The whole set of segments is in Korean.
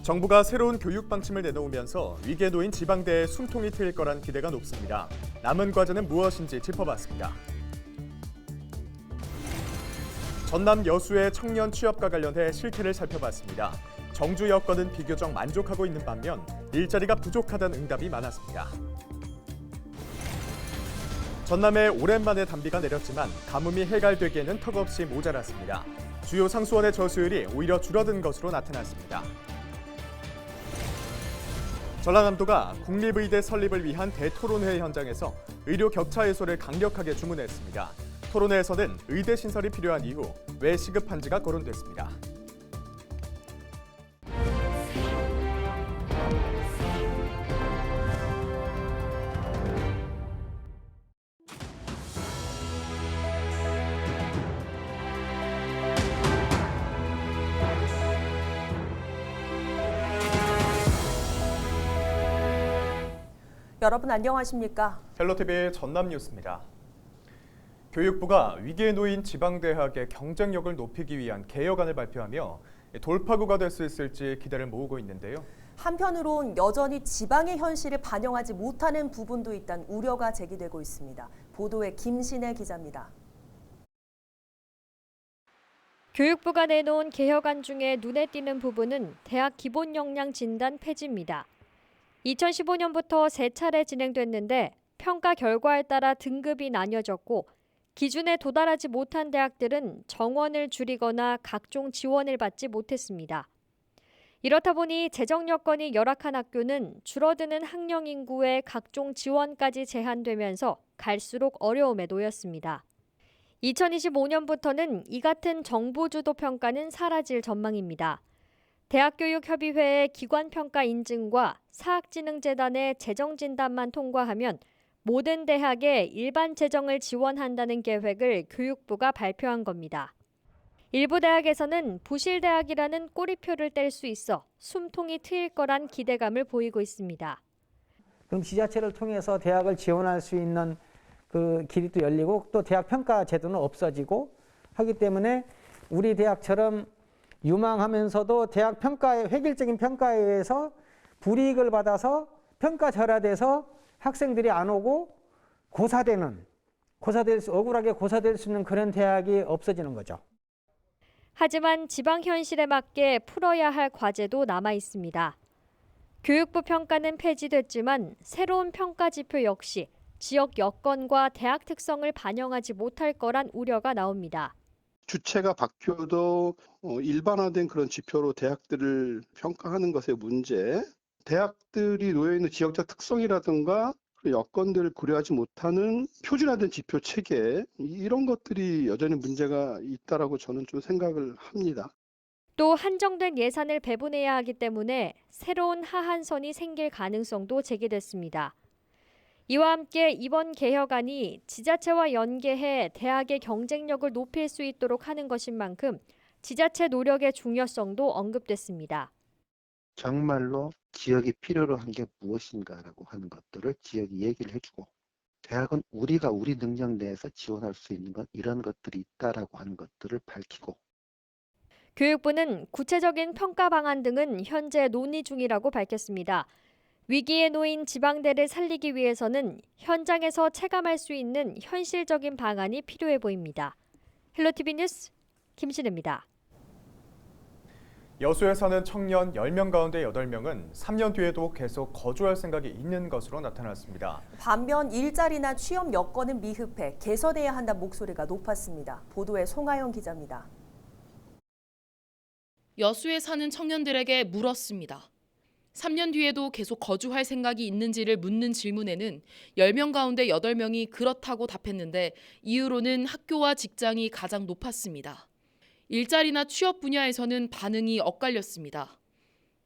정부가 새로운 교육 방침을 내놓으면서 위기에 놓인 지방대의 숨통이 트일 거란 기대가 높습니다. 남은 과제는 무엇인지 짚어봤습니다. 전남 여수의 청년 취업과 관련해 실태를 살펴봤습니다. 정주 여건은 비교적 만족하고 있는 반면 일자리가 부족하다는 응답이 많았습니다. 전남에 오랜만에 단비가 내렸지만 가뭄이 해갈되기에는 턱없이 모자랐습니다. 주요 상수원의 저수율이 오히려 줄어든 것으로 나타났습니다. 전라남도가 국립의대 설립을 위한 대토론회 현장에서 의료 격차 해소를 강력하게 주문했습니다. 토론회에서는 의대 신설이 필요한 이후 왜 시급한지가 거론됐습니다. 여러분 안녕하십니까? 헬로티비의 전남 뉴스입니다. 교육부가 위기에 놓인 지방대학의 경쟁력을 높이기 위한 개혁안을 발표하며 돌파구가 될 수 있을지 기대를 모으고 있는데요. 한편으론 여전히 지방의 현실을 반영하지 못하는 부분도 있다는 우려가 제기되고 있습니다. 보도에 김신혜 기자입니다. 교육부가 내놓은 개혁안 중에 눈에 띄는 부분은 대학 기본 역량 진단 폐지입니다. 2015년부터 3차례 진행됐는데 평가 결과에 따라 등급이 나뉘어졌고 기준에 도달하지 못한 대학들은 정원을 줄이거나 각종 지원을 받지 못했습니다. 이렇다 보니 재정 여건이 열악한 학교는 줄어드는 학령 인구에 각종 지원까지 제한되면서 갈수록 어려움에 놓였습니다. 2025년부터는 이 같은 정부 주도 평가는 사라질 전망입니다. 대학교육협의회의 기관평가 인증과 사학진흥재단의 재정진단만 통과하면 모든 대학에 일반 재정을 지원한다는 계획을 교육부가 발표한 겁니다. 일부 대학에서는 부실대학이라는 꼬리표를 뗄 수 있어 숨통이 트일 거란 기대감을 보이고 있습니다. 그럼 지자체를 통해서 대학을 지원할 수 있는 그 길이 또 열리고 또 대학 평가 제도는 없어지고 하기 때문에 우리 대학처럼 유망하면서도 대학 평가에 획일적인 평가에 의해서 불이익을 받아서 평가절하돼서 학생들이 안 오고 억울하게 고사될 수 있는 그런 대학이 없어지는 거죠. 하지만 지방 현실에 맞게 풀어야 할 과제도 남아 있습니다. 교육부 평가는 폐지됐지만 새로운 평가 지표 역시 지역 여건과 대학 특성을 반영하지 못할 거란 우려가 나옵니다. 주체가 바뀌어도 일반화된 그런 지표로 대학들을 평가하는 것의 문제, 대학들이 놓여있는 지역적 특성이라든가 여건들을 고려하지 못하는 표준화된 지표 체계, 이런 것들이 여전히 문제가 있다라고 저는 좀 생각을 합니다. 또 한정된 예산을 배분해야 하기 때문에 새로운 하한선이 생길 가능성도 제기됐습니다. 이와 함께 이번 개혁안이 지자체와 연계해 대학의 경쟁력을 높일 수 있도록 하는 것인 만큼 지자체 노력의 중요성도 언급됐습니다. 정말로 지역이 필요로 한 게 무엇인가라고 하는 것들을 지역이 얘기를 해주고 대학은 우리가 우리 능력 내에서 지원할 수 있는 것 이런 것들이 있다라고 하는 것들을 밝히고 교육부는 구체적인 평가 방안 등은 현재 논의 중이라고 밝혔습니다. 위기에 놓인 지방대를 살리기 위해서는 현장에서 체감할 수 있는 현실적인 방안이 필요해 보입니다. 헬로티비 뉴스 김신혜입니다. 여수에 사는 청년 10명 가운데 8명은 3년 뒤에도 계속 거주할 생각이 있는 것으로 나타났습니다. 반면 일자리나 취업 여건은 미흡해 개선해야 한다는 목소리가 높았습니다. 보도에 송하영 기자입니다. 여수에 사는 청년들에게 물었습니다. 3년 뒤에도 계속 거주할 생각이 있는지를 묻는 질문에는 10명 가운데 8명이 그렇다고 답했는데 이유로는 학교와 직장이 가장 높았습니다. 일자리나 취업 분야에서는 반응이 엇갈렸습니다.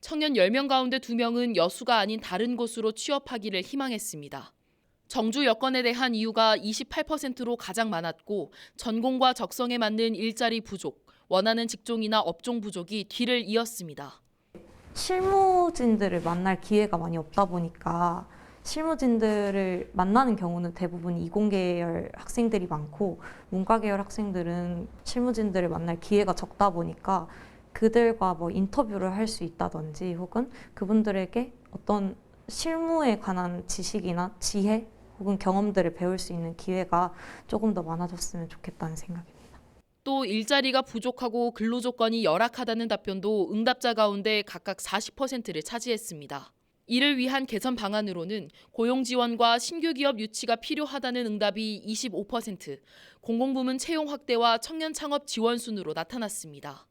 청년 10명 가운데 2명은 여수가 아닌 다른 곳으로 취업하기를 희망했습니다. 정주 여건에 대한 이유가 28%로 가장 많았고 전공과 적성에 맞는 일자리 부족, 원하는 직종이나 업종 부족이 뒤를 이었습니다. 실무진들을 만날 기회가 많이 없다 보니까 실무진들을 만나는 경우는 대부분 이공계열 학생들이 많고 문과계열 학생들은 실무진들을 만날 기회가 적다 보니까 그들과 뭐 인터뷰를 할 수 있다든지 혹은 그분들에게 어떤 실무에 관한 지식이나 지혜 혹은 경험들을 배울 수 있는 기회가 조금 더 많아졌으면 좋겠다는 생각입니다. 또 일자리가 부족하고 근로 조건이 열악하다는 답변도 응답자 가운데 각각 40%를 차지했습니다. 이를 위한 개선 방안으로는 고용 지원과 신규 기업 유치가 필요하다는 응답이 25%, 공공부문 채용 확대와 청년 창업 지원 순으로 나타났습니다.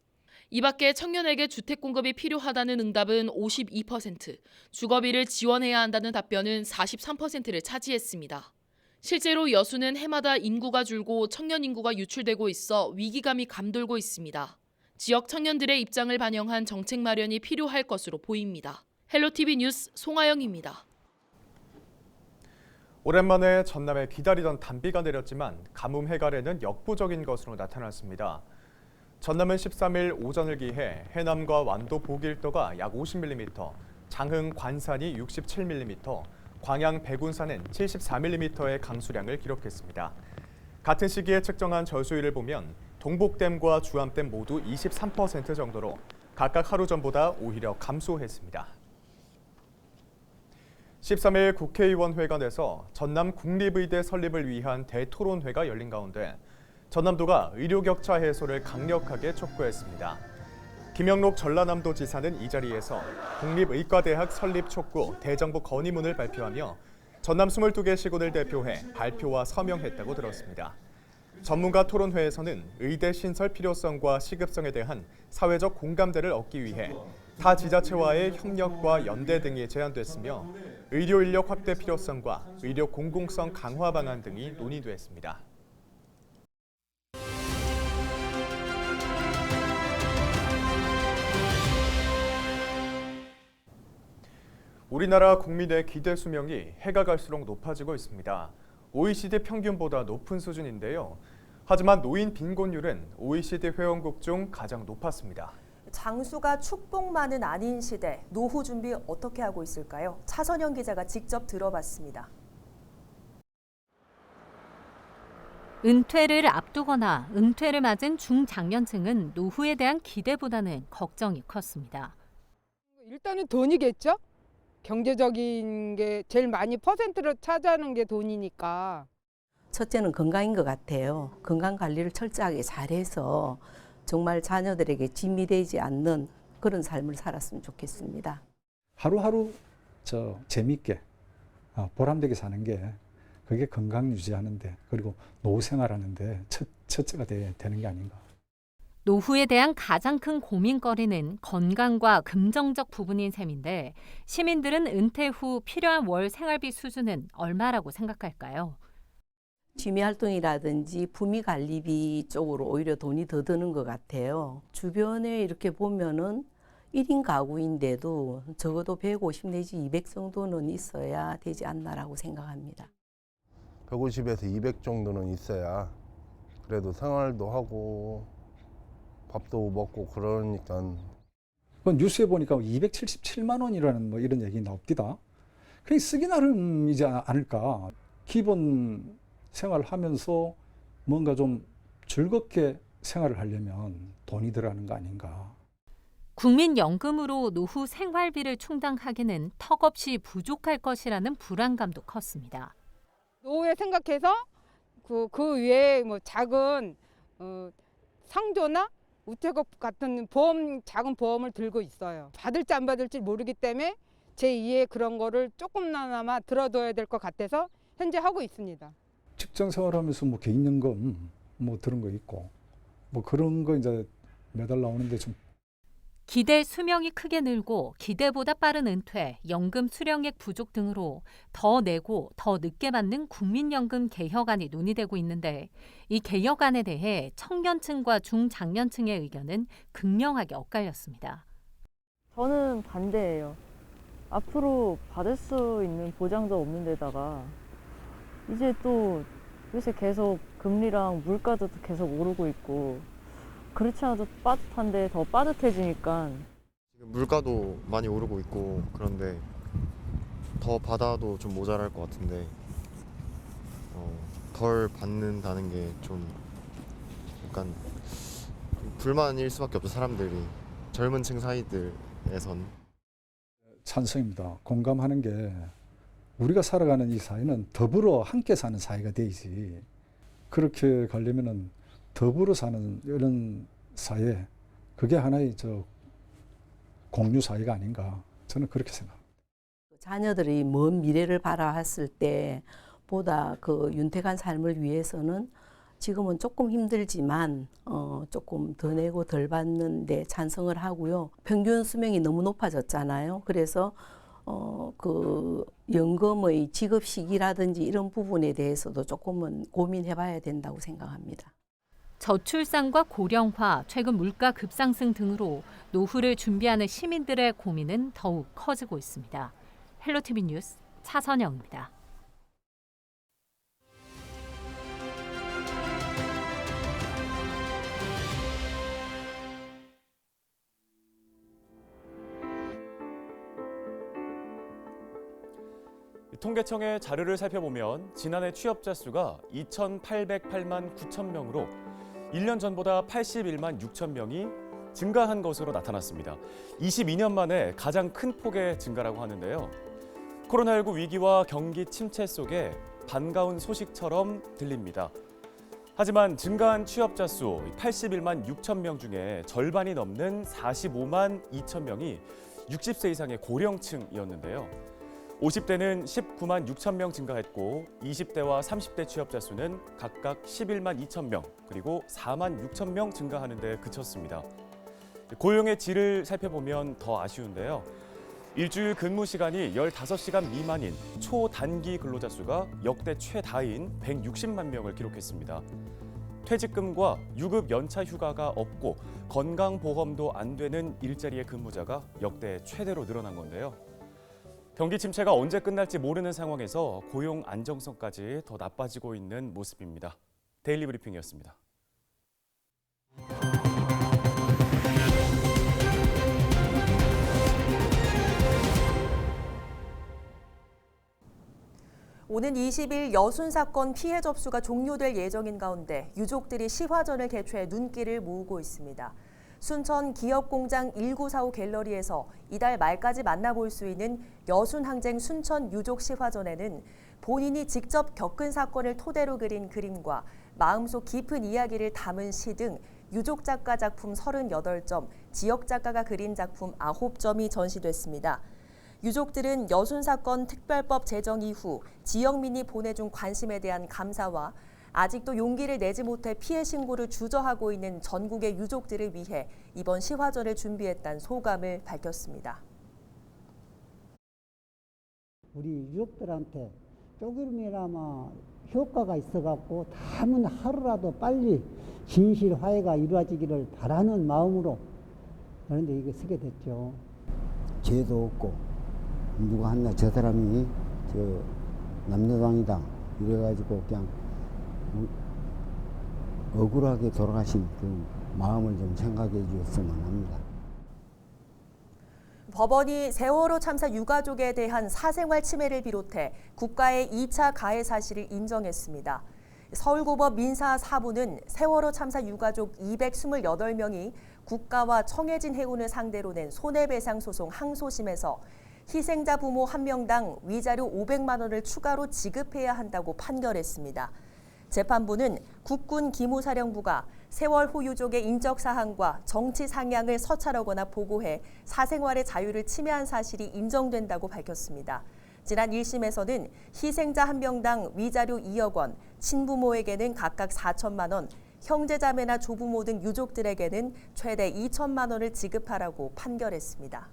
이 밖에 청년에게 주택 공급이 필요하다는 응답은 52%, 주거비를 지원해야 한다는 답변은 43%를 차지했습니다. 실제로 여수는 해마다 인구가 줄고 청년 인구가 유출되고 있어 위기감이 감돌고 있습니다. 지역 청년들의 입장을 반영한 정책 마련이 필요할 것으로 보입니다. 헬로티비 뉴스 송하영입니다. 오랜만에 전남에 기다리던 단비가 내렸지만 가뭄 해갈에는 역부족인 것으로 나타났습니다. 전남은 13일 오전을 기해 해남과 완도 보길도가 약 50mm, 장흥 관산이 67mm, 광양 백운산은 74mm의 강수량을 기록했습니다. 같은 시기에 측정한 저수위를 보면 동복댐과 주암댐 모두 23% 정도로 각각 하루 전보다 오히려 감소했습니다. 13일 국회의원회관에서 전남 국립의대 설립을 위한 대토론회가 열린 가운데 전남도가 의료 격차 해소를 강력하게 촉구했습니다. 김영록 전라남도 지사는 이 자리에서 국립의과대학 설립 촉구 대정부 건의문을 발표하며 전남 22개 시군을 대표해 발표와 서명했다고 들었습니다. 전문가 토론회에서는 의대 신설 필요성과 시급성에 대한 사회적 공감대를 얻기 위해 타 지자체와의 협력과 연대 등이 제안됐으며 의료 인력 확대 필요성과 의료 공공성 강화 방안 등이 논의됐습니다. 우리나라 국민의 기대 수명이 해가 갈수록 높아지고 있습니다. OECD 평균보다 높은 수준인데요. 하지만 노인 빈곤율은 OECD 회원국 중 가장 높았습니다. 장수가 축복만은 아닌 시대, 노후 준비 어떻게 하고 있을까요? 차선영 기자가 직접 들어봤습니다. 은퇴를 앞두거나 은퇴를 맞은 중장년층은 노후에 대한 기대보다는 걱정이 컸습니다. 일단은 돈이겠죠? 경제적인 게 제일 많이 퍼센트를 차지하는 게 돈이니까. 첫째는 건강인 것 같아요. 건강 관리를 철저하게 잘해서 정말 자녀들에게 짐이 되지 않는 그런 삶을 살았으면 좋겠습니다. 하루하루 재미있게 보람되게 사는 게 그게 건강 유지하는데 그리고 노후 생활하는데 첫째가 되는 게 아닌가. 노후에 대한 가장 큰 고민거리는 건강과 금전적 부분인 셈인데 시민들은 은퇴 후 필요한 월 생활비 수준은 얼마라고 생각할까요? 취미 활동이라든지 부미 관리비 쪽으로 오히려 돈이 더 드는 것 같아요. 주변에 이렇게 보면은 1인 가구인데도 적어도 150 내지 200 정도는 있어야 되지 않나라고 생각합니다. 150에서 200 정도는 있어야 그래도 생활도 하고 밥도 먹고 그러니까. 뉴스에 보니까 277만 원이라는 뭐 이런 얘기 나옵니다. 그냥 쓰기 나름이지 않을까. 기본 생활하면서 뭔가 좀 즐겁게 생활을 하려면 돈이 들어가는 거 아닌가. 국민연금으로 노후 생활비를 충당하기는 턱없이 부족할 것이라는 불안감도 컸습니다. 노후에 생각해서 그 외에 뭐 작은 상조나 우체국 같은 작은 보험을 들고 있어요. 받을지 안 받을지 모르기 때문에 제2의 그런 거를 조금나마 들어둬야 될 것 같아서 현재 하고 있습니다. 직장 생활하면서 뭐 개인연금 뭐 들은 거 있고 뭐 그런 거 이제 매달 나오는데 좀. 기대 수명이 크게 늘고 기대보다 빠른 은퇴, 연금 수령액 부족 등으로 더 내고 더 늦게 받는 국민연금 개혁안이 논의되고 있는데 이 개혁안에 대해 청년층과 중장년층의 의견은 극명하게 엇갈렸습니다. 저는 반대예요. 앞으로 받을 수 있는 보장도 없는 데다가 이제 또 요새 계속 금리랑 물가도 계속 오르고 있고 그렇지 않아도 빠듯한데 더 빠듯해지니까. 지금 물가도 많이 오르고 있고 그런데 더 받아도 좀 모자랄 것 같은데 덜 받는다는 게 좀 약간 불만일 수밖에 없죠. 사람들이 젊은 층 사이들에선. 찬성입니다. 공감하는 게 우리가 살아가는 이 사회는 더불어 함께 사는 사회가 되지. 그렇게 가려면은 더불어 사는 이런 사회, 그게 하나의 공유 사회가 아닌가, 저는 그렇게 생각합니다. 자녀들이 먼 미래를 바라봤을 때 보다 그 윤택한 삶을 위해서는 지금은 조금 힘들지만 조금 더 내고 덜 받는데 찬성을 하고요. 평균 수명이 너무 높아졌잖아요. 그래서 그 연금의 지급 시기라든지 이런 부분에 대해서도 조금은 고민해봐야 된다고 생각합니다. 저출산과 고령화, 최근 물가 급상승 등으로 노후를 준비하는 시민들의 고민은 더욱 커지고 있습니다. 헬로티비 뉴스 차선영입니다. 통계청의 자료를 살펴보면 지난해 취업자 수가 2,808만 9천 명으로 1년 전보다 81만 6천 명이 증가한 것으로 나타났습니다. 22년 만에 가장 큰 폭의 증가라고 하는데요. 코로나19 위기와 경기 침체 속에 반가운 소식처럼 들립니다. 하지만 증가한 취업자 수 81만 6천 명 중에 절반이 넘는 45만 2천 명이 60세 이상의 고령층이었는데요. 50대는 19만 6천 명 증가했고 20대와 30대 취업자 수는 각각 11만 2천 명 그리고 4만 6천 명 증가하는 데 그쳤습니다. 고용의 질을 살펴보면 더 아쉬운데요. 일주일 근무 시간이 15시간 미만인 초단기 근로자 수가 역대 최다인 160만 명을 기록했습니다. 퇴직금과 유급 연차 휴가가 없고 건강보험도 안 되는 일자리의 근무자가 역대 최대로 늘어난 건데요. 경기 침체가 언제 끝날지 모르는 상황에서 고용 안정성까지 더 나빠지고 있는 모습입니다. 데일리 브리핑이었습니다. 오는 20일 여순 사건 피해 접수가 종료될 예정인 가운데 유족들이 시화전을 개최해 눈길을 모으고 있습니다. 순천 기업공장 1945 갤러리에서 이달 말까지 만나볼 수 있는 여순항쟁 순천 유족 시화전에는 본인이 직접 겪은 사건을 토대로 그린 그림과 마음속 깊은 이야기를 담은 시 등 유족 작가 작품 38점, 지역 작가가 그린 작품 9점이 전시됐습니다. 유족들은 여순 사건 특별법 제정 이후 지역민이 보내준 관심에 대한 감사와 아직도 용기를 내지 못해 피해 신고를 주저하고 있는 전국의 유족들을 위해 이번 시화전을 준비했다는 소감을 밝혔습니다. 우리 유족들한테 조금이나마 효과가 있어갖고 남은 하루라도 빨리 진실 화해가 이루어지기를 바라는 마음으로 그런데 이거 쓰게 됐죠. 죄도 없고 누가 한나 저 사람이 저 남녀당이다 이래가지고 그냥 억울하게 돌아가신 그 마음을 좀 생각해 주셨으면 합니다. 법원이 세월호 참사 유가족에 대한 사생활 침해를 비롯해 국가의 2차 가해 사실을 인정했습니다. 서울고법 민사 4부는 세월호 참사 유가족 228명이 국가와 청해진 해운을 상대로 낸 손해배상 소송 항소심에서 희생자 부모 1명당 위자료 500만 원을 추가로 지급해야 한다고 판결했습니다. 재판부는 국군 기무사령부가 세월호 유족의 인적 사항과 정치 상향을 서찰하거나 보고해 사생활의 자유를 침해한 사실이 인정된다고 밝혔습니다. 지난 1심에서는 희생자 1명당 위자료 2억 원, 친부모에게는 각각 4천만 원, 형제자매나 조부모 등 유족들에게는 최대 2천만 원을 지급하라고 판결했습니다.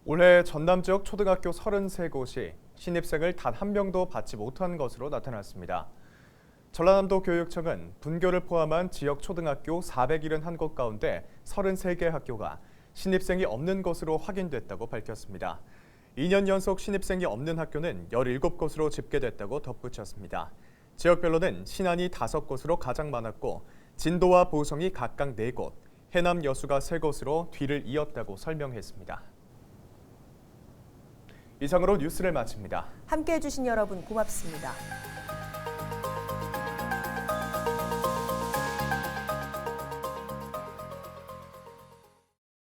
올해 전남 지역 초등학교 33곳이 신입생을 단 한 명도 받지 못한 것으로 나타났습니다. 전라남도 교육청은 분교를 포함한 지역 초등학교 471곳 가운데 33개 학교가 신입생이 없는 것으로 확인됐다고 밝혔습니다. 2년 연속 신입생이 없는 학교는 17곳으로 집계됐다고 덧붙였습니다. 지역별로는 신안이 5곳으로 가장 많았고 진도와 보성이 각각 4곳, 해남 여수가 3곳으로 뒤를 이었다고 설명했습니다. 이상으로 뉴스를 마칩니다. 함께해 주신 여러분 고맙습니다.